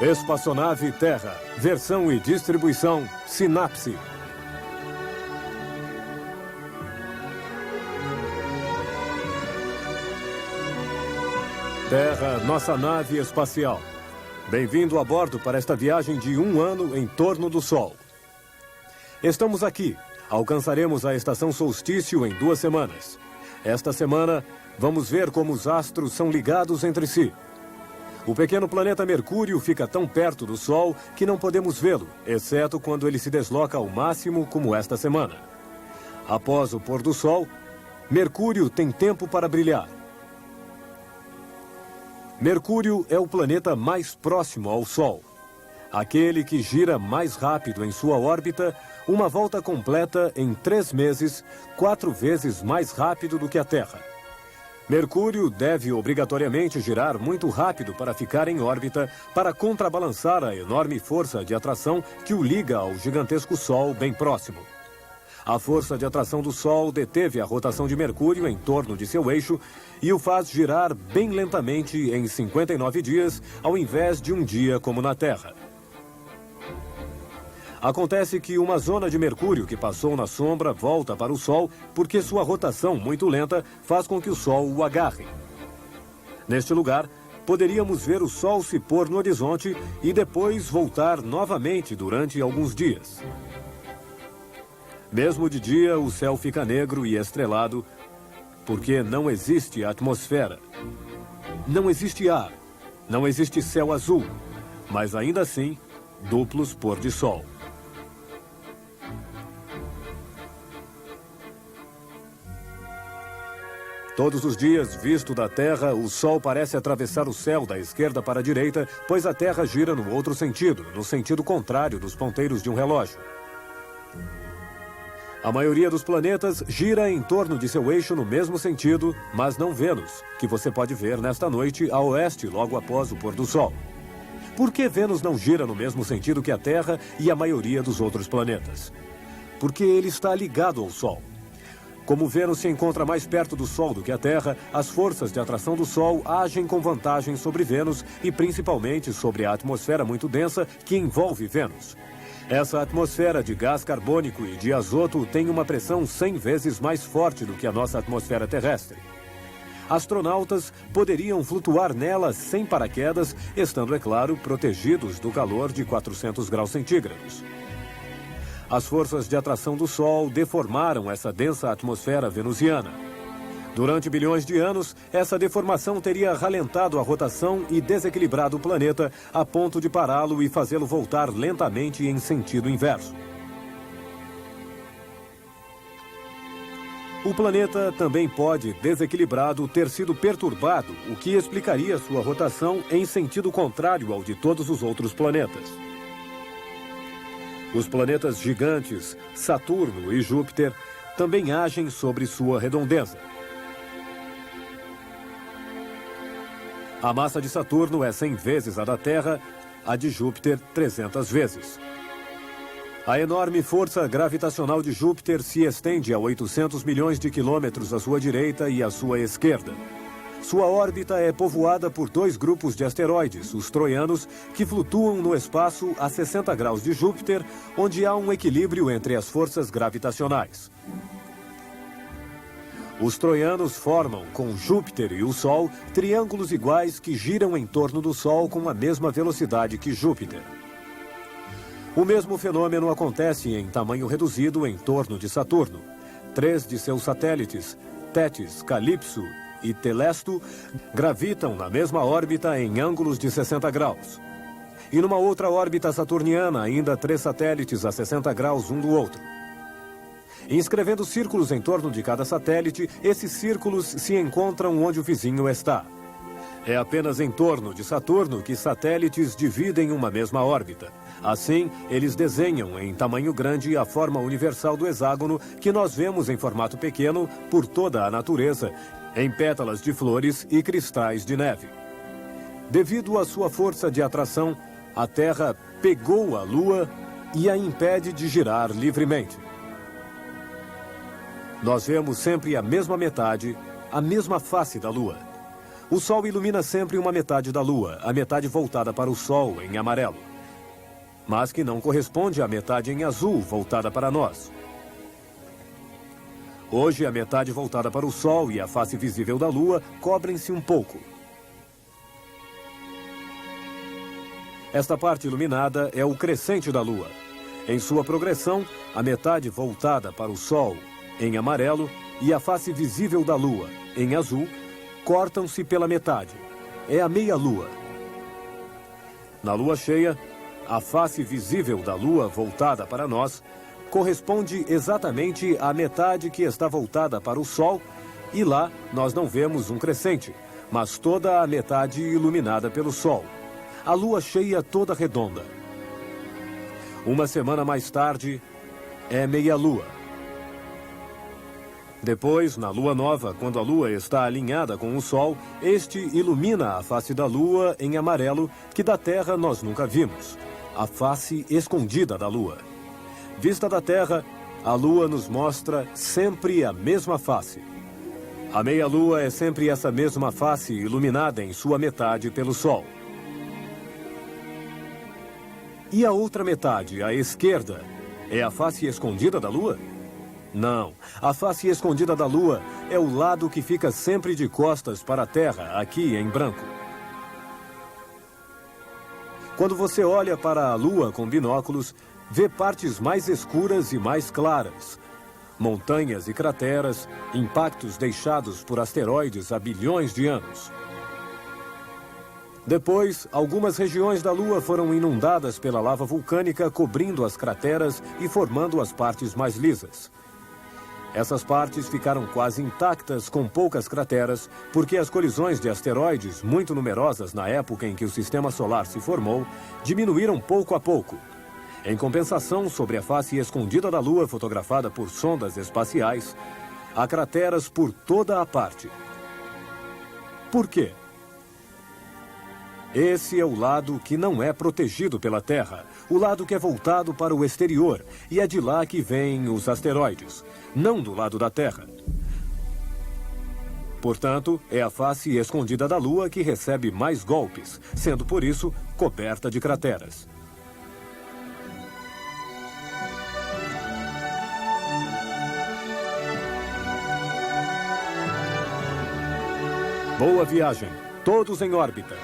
Espaçonave Terra, versão e distribuição Sinapse. Terra, nossa nave espacial. Bem-vindo a bordo para esta viagem de 1 ano em torno do Sol. Estamos aqui. Alcançaremos a estação solstício em 2 semanas. Esta semana, vamos ver como os astros são ligados entre si. O pequeno planeta Mercúrio fica tão perto do Sol que não podemos vê-lo, exceto quando ele se desloca ao máximo, como esta semana. Após o pôr do Sol, Mercúrio tem tempo para brilhar. Mercúrio é o planeta mais próximo ao Sol. Aquele que gira mais rápido em sua órbita, uma volta completa em 3 meses, 4 vezes mais rápido do que a Terra. Mercúrio deve obrigatoriamente girar muito rápido para ficar em órbita, para contrabalançar a enorme força de atração que o liga ao gigantesco Sol bem próximo. A força de atração do Sol deteve a rotação de Mercúrio em torno de seu eixo e o faz girar bem lentamente em 59 dias, ao invés de um dia como na Terra. Acontece que uma zona de Mercúrio que passou na sombra volta para o Sol porque sua rotação muito lenta faz com que o Sol o agarre. Neste lugar, poderíamos ver o Sol se pôr no horizonte e depois voltar novamente durante alguns dias. Mesmo de dia, o céu fica negro e estrelado porque não existe atmosfera. Não existe ar, não existe céu azul, mas ainda assim, duplos pôr de sol. Todos os dias, visto da Terra, o Sol parece atravessar o céu da esquerda para a direita, pois a Terra gira no outro sentido, no sentido contrário dos ponteiros de um relógio. A maioria dos planetas gira em torno de seu eixo no mesmo sentido, mas não Vênus, que você pode ver nesta noite a oeste logo após o pôr do Sol. Por que Vênus não gira no mesmo sentido que a Terra e a maioria dos outros planetas? Porque ele está ligado ao Sol. Como Vênus se encontra mais perto do Sol do que a Terra, as forças de atração do Sol agem com vantagem sobre Vênus e principalmente sobre a atmosfera muito densa que envolve Vênus. Essa atmosfera de gás carbônico e de azoto tem uma pressão 100 vezes mais forte do que a nossa atmosfera terrestre. Astronautas poderiam flutuar nela sem paraquedas, estando, é claro, protegidos do calor de 400 graus centígrados. As forças de atração do Sol deformaram essa densa atmosfera venusiana. Durante bilhões de anos, essa deformação teria ralentado a rotação e desequilibrado o planeta a ponto de pará-lo e fazê-lo voltar lentamente em sentido inverso. O planeta também pode, desequilibrado, ter sido perturbado, o que explicaria sua rotação em sentido contrário ao de todos os outros planetas. Os planetas gigantes, Saturno e Júpiter, também agem sobre sua redondeza. A massa de Saturno é 100 vezes a da Terra, a de Júpiter 300 vezes. A enorme força gravitacional de Júpiter se estende a 800 milhões de quilômetros à sua direita e à sua esquerda. Sua órbita é povoada por 2 grupos de asteroides, os troianos, que flutuam no espaço a 60 graus de Júpiter, onde há um equilíbrio entre as forças gravitacionais. Os troianos formam, com Júpiter e o Sol, triângulos iguais que giram em torno do Sol com a mesma velocidade que Júpiter. O mesmo fenômeno acontece em tamanho reduzido em torno de Saturno. 3 de seus satélites, Tétis, Calipso e Telesto, gravitam na mesma órbita em ângulos de 60 graus. E numa outra órbita saturniana, ainda 3 satélites a 60 graus um do outro. Inscrevendo círculos em torno de cada satélite, esses círculos se encontram onde o vizinho está. É apenas em torno de Saturno que satélites dividem uma mesma órbita. Assim, eles desenham em tamanho grande a forma universal do hexágono que nós vemos em formato pequeno por toda a natureza, em pétalas de flores e cristais de neve. Devido à sua força de atração, a Terra pegou a Lua e a impede de girar livremente. Nós vemos sempre a mesma metade, a mesma face da Lua. O Sol ilumina sempre uma metade da Lua, a metade voltada para o Sol, em amarelo. Mas que não corresponde à metade em azul, voltada para nós. Hoje, a metade voltada para o Sol e a face visível da Lua cobrem-se um pouco. Esta parte iluminada é o crescente da Lua. Em sua progressão, a metade voltada para o Sol, em amarelo, e a face visível da Lua, em azul, cortam-se pela metade. É a meia-lua. Na lua cheia, a face visível da Lua voltada para nós corresponde exatamente à metade que está voltada para o Sol, e lá nós não vemos um crescente, mas toda a metade iluminada pelo Sol. A lua cheia toda redonda. Uma semana mais tarde, é meia-lua. Depois, na lua nova, quando a lua está alinhada com o Sol, este ilumina a face da lua em amarelo, que da Terra nós nunca vimos. A face escondida da lua. Vista da Terra, a lua nos mostra sempre a mesma face. A meia-lua é sempre essa mesma face iluminada em sua metade pelo Sol. E a outra metade, a esquerda, é a face escondida da Lua? Não. A face escondida da Lua é o lado que fica sempre de costas para a Terra, aqui em branco. Quando você olha para a Lua com binóculos, vê partes mais escuras e mais claras. Montanhas e crateras, impactos deixados por asteroides há bilhões de anos. Depois, algumas regiões da Lua foram inundadas pela lava vulcânica, cobrindo as crateras e formando as partes mais lisas. Essas partes ficaram quase intactas, com poucas crateras, porque as colisões de asteroides, muito numerosas na época em que o sistema solar se formou, diminuíram pouco a pouco. Em compensação, sobre a face escondida da Lua, fotografada por sondas espaciais, há crateras por toda a parte. Por quê? Esse é o lado que não é protegido pela Terra, o lado que é voltado para o exterior, e é de lá que vêm os asteroides, não do lado da Terra. Portanto, é a face escondida da Lua que recebe mais golpes, sendo por isso coberta de crateras. Boa viagem, todos em órbita.